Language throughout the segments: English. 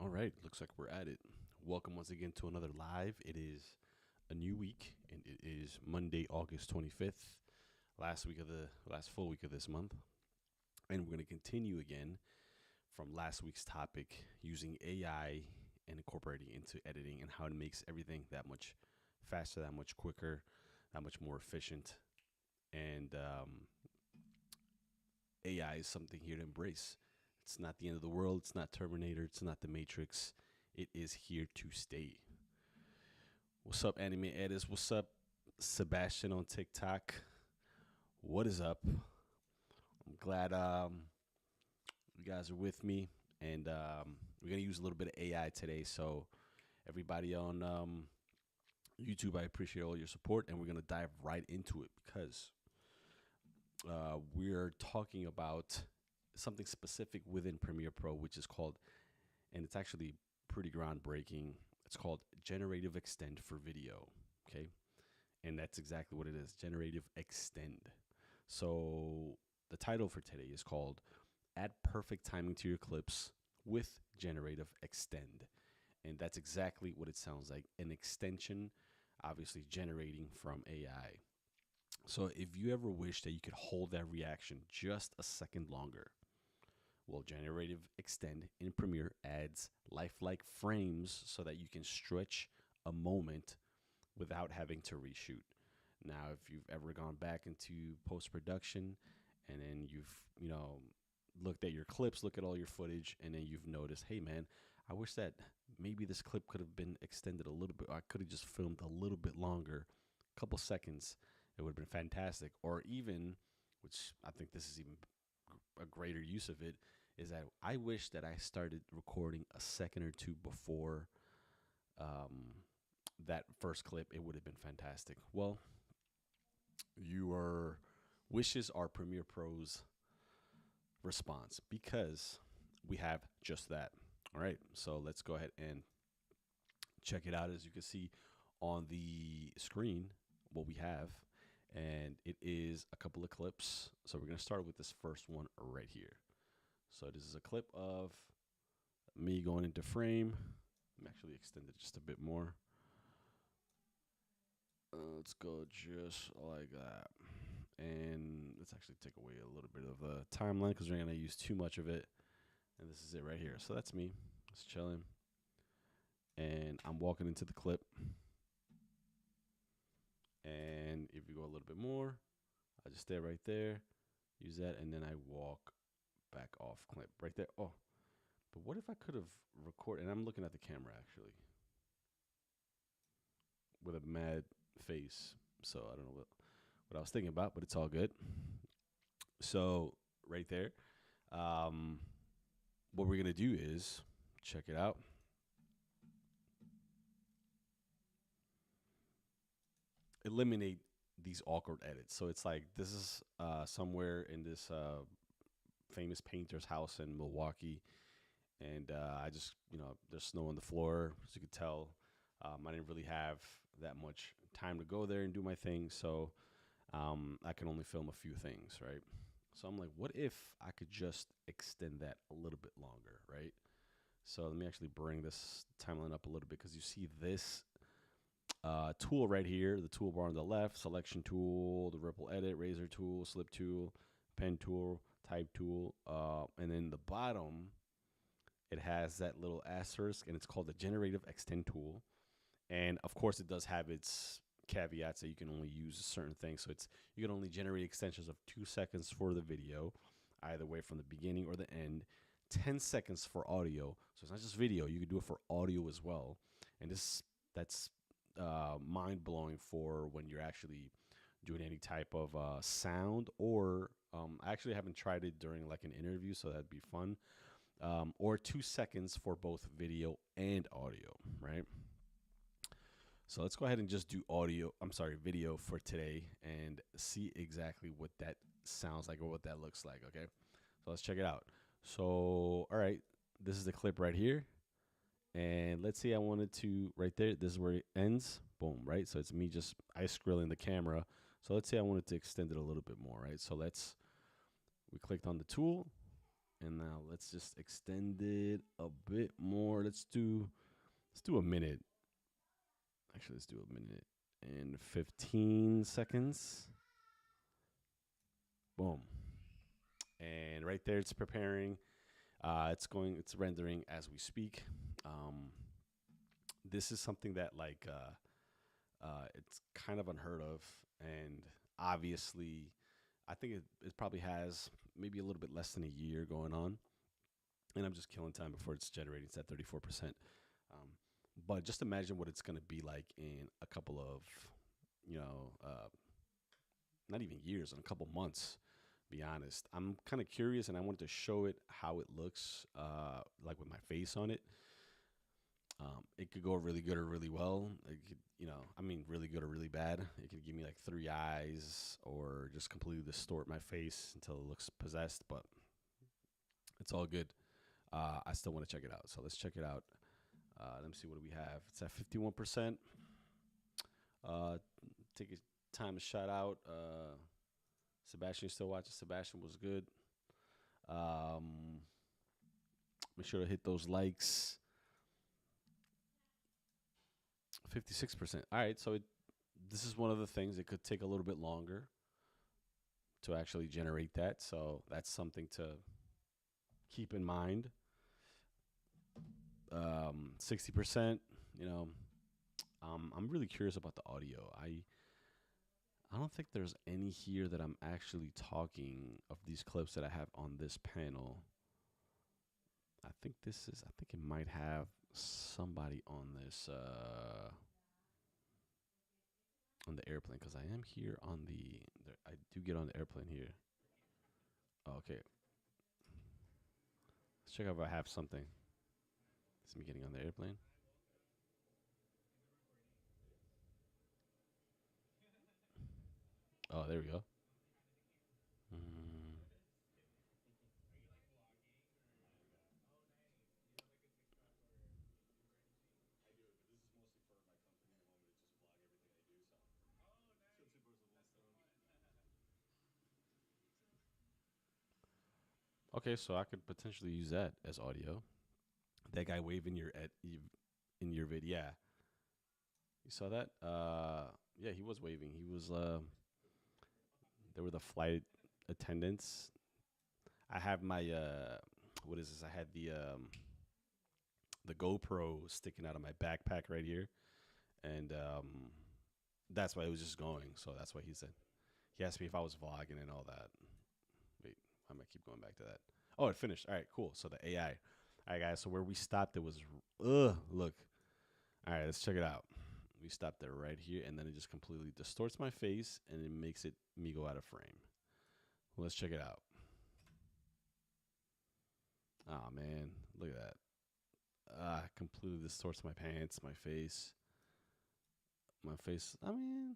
All right, looks like we're at it. Welcome once again to another live. It is a new week, and it is Monday, August 25th, last full week of this month. And we're going to continue again from last week's topic using AI and incorporating into editing and how it makes everything that much faster, that much quicker, that much more efficient. And AI is something here to embrace. It's not the end of the world. It's not Terminator. It's not the Matrix. It is here to stay. What's up, Anime Edis? What's up, Sebastian on TikTok? What is up? I'm glad you guys are with me, and we're gonna use a little bit of AI today. So, everybody on YouTube, I appreciate all your support, and we're gonna dive right into it because we're talking about something specific within Premiere Pro, which is called, and it's actually pretty groundbreaking. It's called Generative Extend for video. Okay. And that's exactly what it is, Generative Extend. So the title for today is called Add Perfect Timing to Your Clips with Generative Extend. And that's exactly what it sounds like, an extension, obviously generating from AI. So if you ever wish that you could hold that reaction just a second longer, well, Generative Extend in Premiere adds lifelike frames so that you can stretch a moment without having to reshoot. Now, if you've ever gone back into post-production and then you've looked at your clips, look at all your footage, and then you've noticed, hey man, I wish that maybe this clip could have been extended a little bit. I could have just filmed a little bit longer, a couple seconds. It would have been fantastic. Or even, which I think this is even a greater use of it, is that I wish that I started recording a second or two before that first clip. It would have been fantastic. Well, your wishes are Premiere Pro's response because we have just that. All right, so let's go ahead and check it out. As you can see on the screen, what we have, and it is a couple of clips. So we're going to start with this first one right here. So this is a clip of me going into frame. I'm actually extended just a bit more. Let's go just like that. And let's actually take away a little bit of the timeline because we're going to use too much of it. And this is it right here. So that's me just chilling. And I'm walking into the clip. And if you go a little bit more, I just stay right there, use that, and then I walk back off clip right there. Oh, but what if I could have recorded, and I'm looking at the camera actually with a mad face. So I don't know what I was thinking about, but it's all good. So right there, what we're going to do is check it out. Eliminate these awkward edits. So it's like this is somewhere in this famous painter's house in Milwaukee, and I just there's snow on the floor, as you could tell. I didn't really have that much time to go there and do my thing, so I can only film a few things, right? So I'm like, what if I could just extend that a little bit longer, right? So let me actually bring this timeline up a little bit because you see this tool right here, the toolbar on the left, selection tool, the ripple edit, razor tool, slip tool, pen tool, type tool, and then the bottom, it has that little asterisk, and it's called the Generative Extend tool. And of course, it does have its caveats that you can only use certain things. So you can only generate extensions of 2 seconds for the video, either way from the beginning or the end. 10 seconds for audio. So it's not just video; you can do it for audio as well. And that's mind blowing for when you're actually doing any type of sound, or I actually haven't tried it during like an interview, so that'd be fun. Or 2 seconds for both video and audio, right? So let's go ahead and just do video for today and see exactly what that sounds like or what that looks like, okay? So let's check it out. So, all right, this is the clip right here. And let's say I wanted to, right there, this is where it ends. Boom, right? So it's me just ice grilling the camera. So let's say I wanted to extend it a little bit more, right? So we clicked on the tool, And now let's just extend it a bit more. Let's do a minute. Actually, let's do a minute and 15 seconds. Boom. And right there, it's preparing. It's rendering as we speak. Um, this is something that it's kind of unheard of, and obviously, I think it probably has maybe a little bit less than a year going on, and I'm just killing time before it's generating. It's at 34%. Um, but just imagine what it's going to be like in a couple of, you know, not even years, in a couple months. Be honest, I'm kind of curious, and I wanted to show it how it looks, like with my face on it. It could go really good or really well. It could, I mean, really good or really bad. It could give me like three eyes or just completely distort my face until it looks possessed, but it's all good. I still want to check it out. So let's check it out. Let me see what do we have. It's at 51%. Uh, take a time to shout out. Sebastian still watching. Sebastian was good. Make sure to hit those likes. 56%. All right, so this is one of the things. It could take a little bit longer to actually generate that, so that's something to keep in mind. 60%. You know, I'm really curious about the audio. I don't think there's any here that I'm actually talking of these clips that I have on this panel. I think it might have somebody on this on the airplane, because I am here on I do get on the airplane here. Oh, okay, let's check out if I have something. It's me getting on the airplane. Oh, there we go. Mm, okay, so I could potentially use that as audio. That guy waving in your vid. Yeah, you saw that? Yeah, he was waving. He was. There were the flight attendants. I have my what is this? I had the GoPro sticking out of my backpack right here, and that's why it was just going. So that's why he said he asked me if I was vlogging and all that. Wait, I might keep going back to that. Oh, it finished. All right, cool. So the AI. All right, guys. So where we stopped, it was look. All right, let's check it out. We stopped there right here, and then it just completely distorts my face, and it makes it me go out of frame. Let's check it out. Oh man, look at that. Completely distorts my pants, my face. My face. I mean,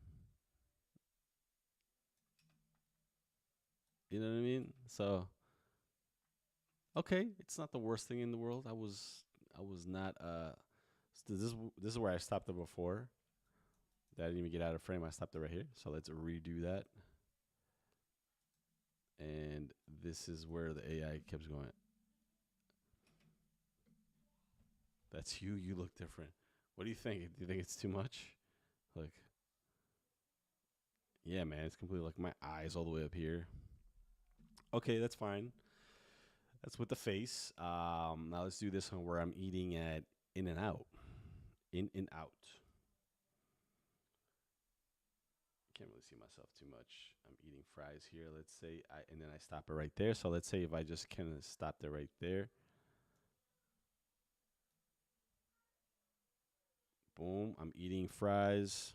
you know what I mean? So, okay, it's not the worst thing in the world. I was not this is where I stopped it before. That I didn't even get out of frame. I stopped it right here. So let's redo that. And this is where the AI keeps going. That's you. You look different. What do you think? Do you think it's too much? Like, yeah, man, it's completely like my eyes all the way up here. Okay, that's fine. That's with the face. Now let's do this one where I'm eating at In and Out. In and Out. Can't really see myself too much. I'm eating fries here. Let's say and then I stop it right there. So let's say if I just kind of stop it right there. Boom. I'm eating fries.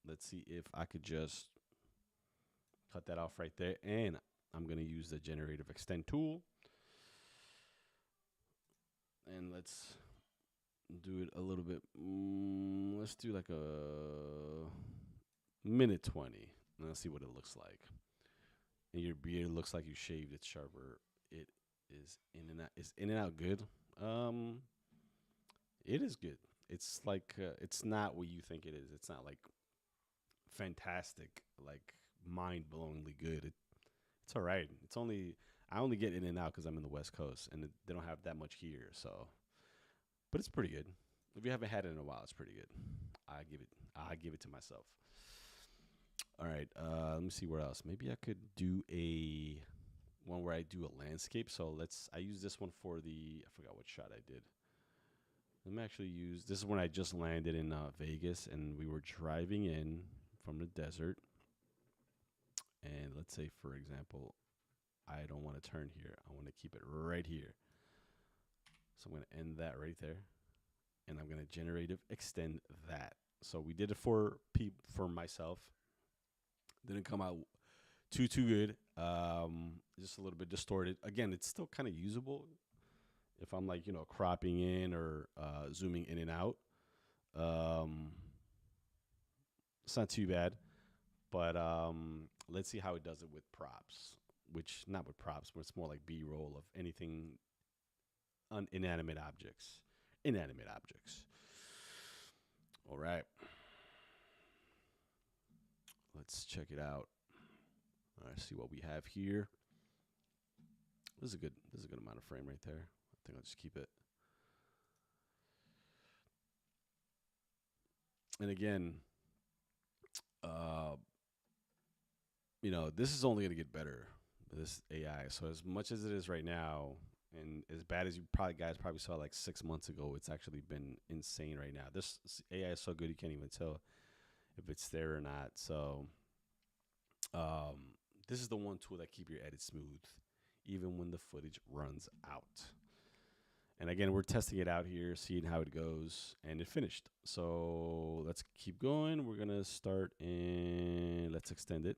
Let's see if I could just cut that off right there. And I'm going to use the Generative Extend tool. And let's do it a little bit. Let's do like a minute 20. And let's see what it looks like. And your beard looks like you shaved it sharper. It is in and out. Is In and Out good? Um, it is good. It's like it's not what you think it is. It's not like fantastic, like mind blowingly good. It's all right. It's only I only get in and out because I'm in the West Coast, and they don't have that much here. So, but it's pretty good. If you haven't had it in a while, it's pretty good. I give it. I give it to myself. All right. Let me see where else. Maybe I could do a one where I do a landscape. So let's. I use this one for the. I forgot what shot I did. Let me actually use. This is when I just landed in Vegas, and we were driving in from the desert. And let's say, for example, I don't want to turn here. I want to keep it right here. So I'm going to end that right there, and I'm going to generative extend that. So we did it for for myself. Didn't come out too good. Just a little bit distorted. Again, it's still kind of usable if I'm like cropping in or zooming in and out. Um, it's not too bad, but let's see how it does it with props. Which not with props, but it's more like B-roll of anything inanimate objects. Inanimate objects. All right. Let's check it out. All right, see what we have here. This is a good amount of frame right there. I think I'll just keep it. And again, this is only gonna get better. This AI. So as much as it is right now, and as bad as you probably saw like 6 months ago, it's actually been insane right now. This AI is so good you can't even tell if it's there or not. So this is the one tool that keep your edit smooth, even when the footage runs out. And again, we're testing it out here, seeing how it goes, and it finished. So let's keep going. We're gonna start and let's extend it.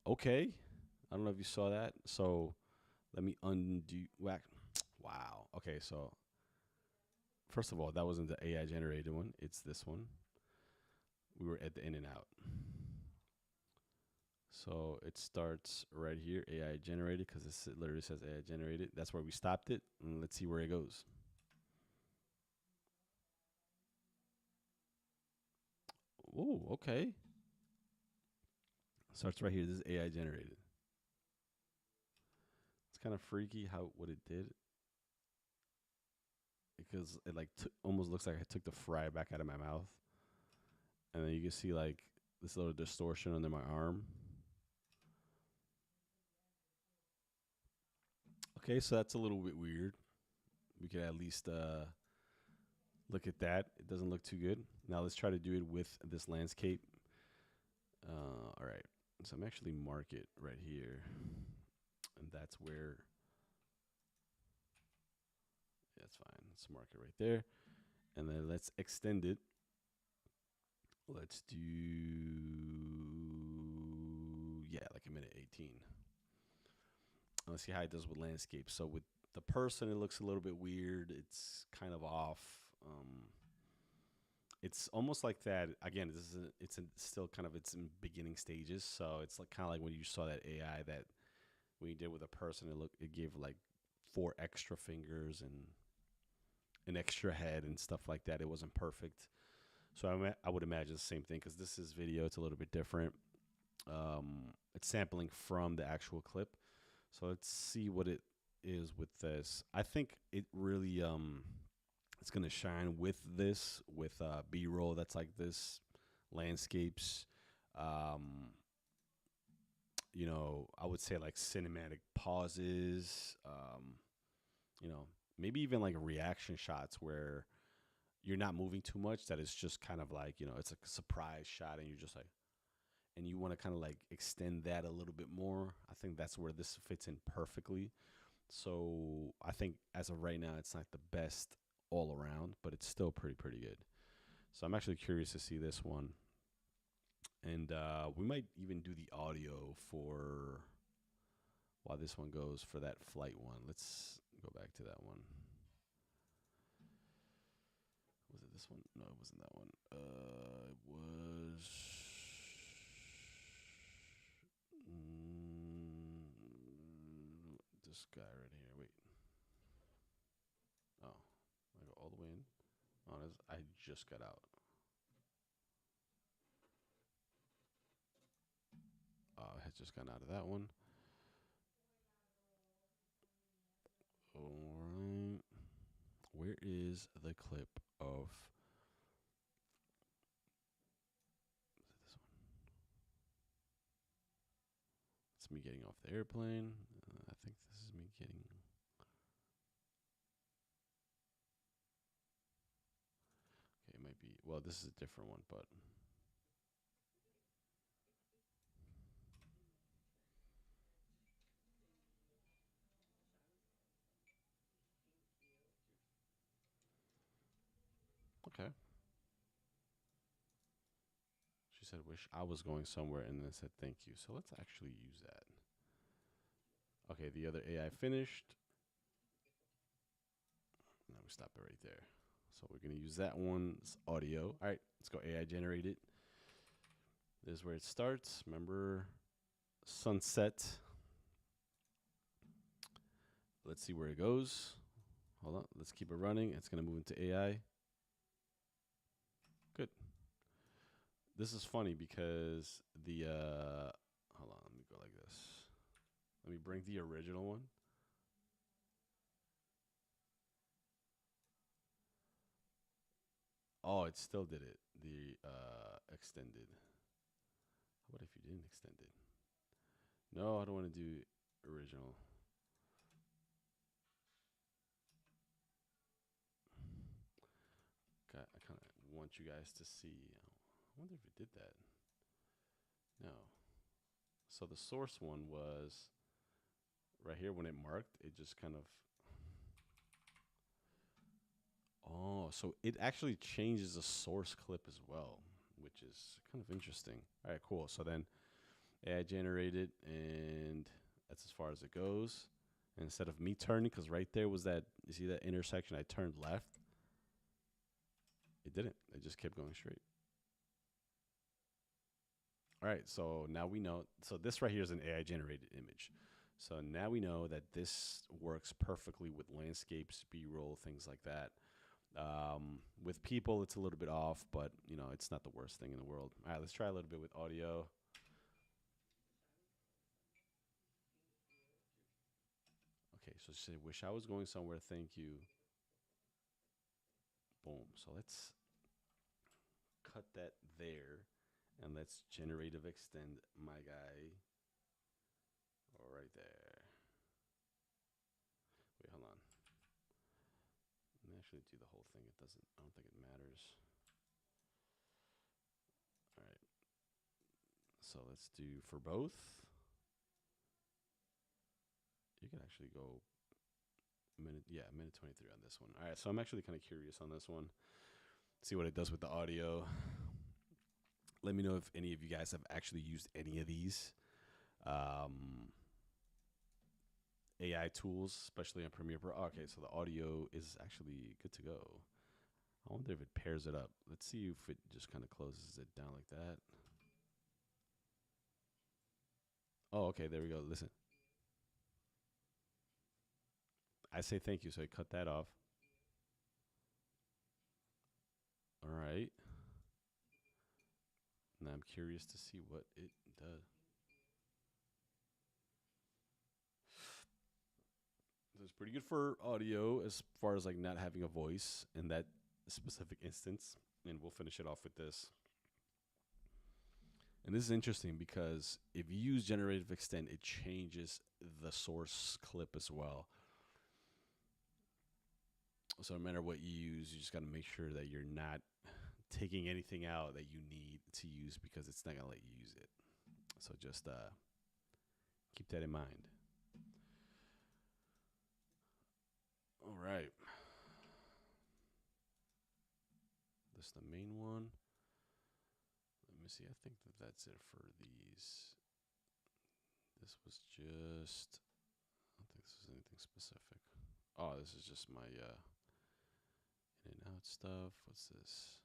Okay, I don't know if you saw that. So let me undo whack. Wow. Okay, so first of all, that wasn't the AI generated one. It's this one. We were at the in and out. So it starts right here, AI generated, because it literally says AI generated. That's where we stopped it. And let's see where it goes. Oh, okay. Starts right here. This is AI generated. It's kind of freaky how what it did because it like almost looks like I took the fry back out of my mouth, and then you can see like this little distortion under my arm. Okay, so that's a little bit weird. We could at least look at that. It doesn't look too good. Now let's try to do it with this landscape. All right, so I'm actually mark it right here, and that's where. That's fine. Let's mark it right there, and then let's extend it. Let's do like a minute 18. Let's see how it does with landscape. So with the person, it looks a little bit weird. It's kind of off. It's almost like that. Again, still kind of its in beginning stages. So it's like kind of like when you saw that AI that when you did with a person, it gave like 4 extra fingers and an extra head and stuff like that. It wasn't perfect. So I would imagine the same thing because this is video. It's a little bit different. It's sampling from the actual clip. So let's see what it is with this. I think it really it's gonna shine with this with B-roll that's like this landscapes. Um, I would say like cinematic pauses. Maybe even like reaction shots where you're not moving too much. That it's just kind of like it's like a surprise shot, and you're just like and you want to kind of like extend that a little bit more, I think that's where this fits in perfectly. So I think as of right now, it's not the best all around, but it's still pretty good. So I'm actually curious to see this one, and we might even do the audio for while this one goes for that flight one. Let's go back to that one. Was it this one? No, it wasn't that one. It was. This guy right here. Wait. Oh, I go all the way in. Oh, I just got out. I had just gotten out of that one. where is the clip of this one? It's me getting off the airplane. I think this is me getting. Okay, it might be. Well, this is a different one, but. Okay. She said, wish I was going somewhere, and then said, thank you. So let's actually use that. Okay, the other AI finished. Now we stop it right there. So we're going to use that one's audio. All right, let's go AI generated. This is where it starts. Remember, sunset. Let's see where it goes. Hold on. Let's keep it running. It's going to move into AI. Good. This is funny because the, hold on, let me go like this. Let me bring the original one. Oh, it still did it. The extended. What if you didn't extend it? No, I don't want to do original. I kind of want you guys to see. I wonder if it did that. No. So the source one was right here when it marked, it just kind of. Oh, so it actually changes the source clip as well, which is kind of interesting. All right, cool. So then AI generated, and that's as far as it goes. And instead of me turning, because right there was that, you see that intersection, I turned left. It didn't. It just kept going straight. All right, so now we know. So this right here is an AI generated image. So now we know that this works perfectly with landscapes, B-roll, things like that. With people, it's a little bit off, but you know, it's not the worst thing in the world. All right, let's try a little bit with audio. Okay, so say, wish I was going somewhere. Thank you. Boom. So let's cut that there, and let's generative extend my guy right there. Wait, hold on. Let me actually do the whole thing. It doesn't. I don't think it matters. All right. So let's do for both. You can actually go a minute. Yeah, a minute 23 on this one. All right. So I'm actually kind of curious on this one. See what it does with the audio. Let me know if any of you guys have actually used any of these AI tools, especially on Premiere Pro. Okay, so the audio is actually good to go. I wonder if it pairs it up. Let's see if it just kind of closes it down like that. Oh, okay, there we go. Listen. I say thank you, so I cut that off. All right. Now I'm curious to see what it does. So it's pretty good for audio as far as like not having a voice in that specific instance. And we'll finish it off with this. And this is interesting because if you use Generative Extend, it changes the source clip as well. So no matter what you use, you just got to make sure that you're not taking anything out that you need to use because it's not going to let you use it. So just keep that in mind. All right. This is the main one. Let me see. I think that's it for these. This was just, I don't think this is anything specific. Oh, this is just my in and out stuff. What's this?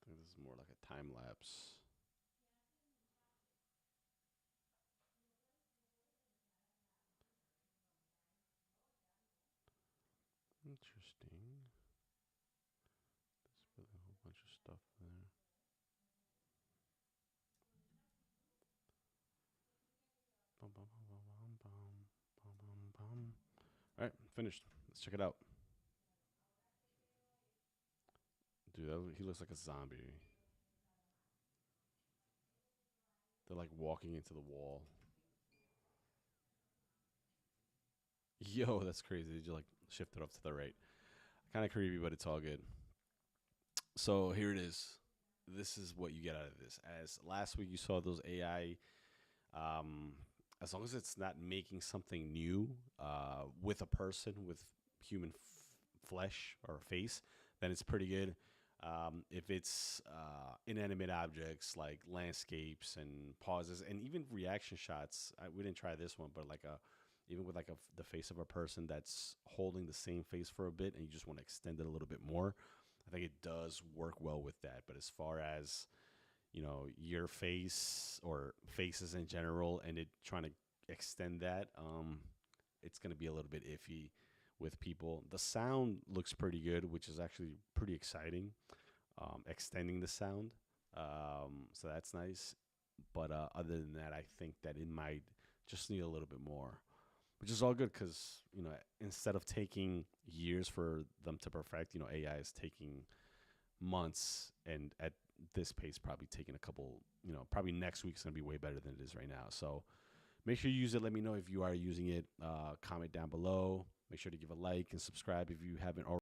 I think this is more like a time lapse. Interesting. There's really a whole bunch of stuff there. finished. Let's check it out. Dude, he looks like a zombie. They're like walking into the wall. Yo, that's crazy. Did you like shift it off to the right? Kind of creepy, but it's all good. So here it is. This is what you get out of this. As last week you saw those AI, um, as long as it's not making something new with a person with human flesh or face, then it's pretty good. If it's inanimate objects like landscapes and pauses and even reaction shots, we didn't try this one, but like a even with like the face of a person that's holding the same face for a bit and you just want to extend it a little bit more, I think it does work well with that. But as far as your face or faces in general and it trying to extend that, it's going to be a little bit iffy with people. The sound looks pretty good, which is actually pretty exciting. Extending the sound, so that's nice. But other than that, I think that it might just need a little bit more, which is all good because instead of taking years for them to perfect, AI is taking months, and at this pace, probably taking a couple. Probably next week's gonna be way better than it is right now. So make sure you use it. Let me know if you are using it. Comment down below. Make sure to give a like and subscribe if you haven't already.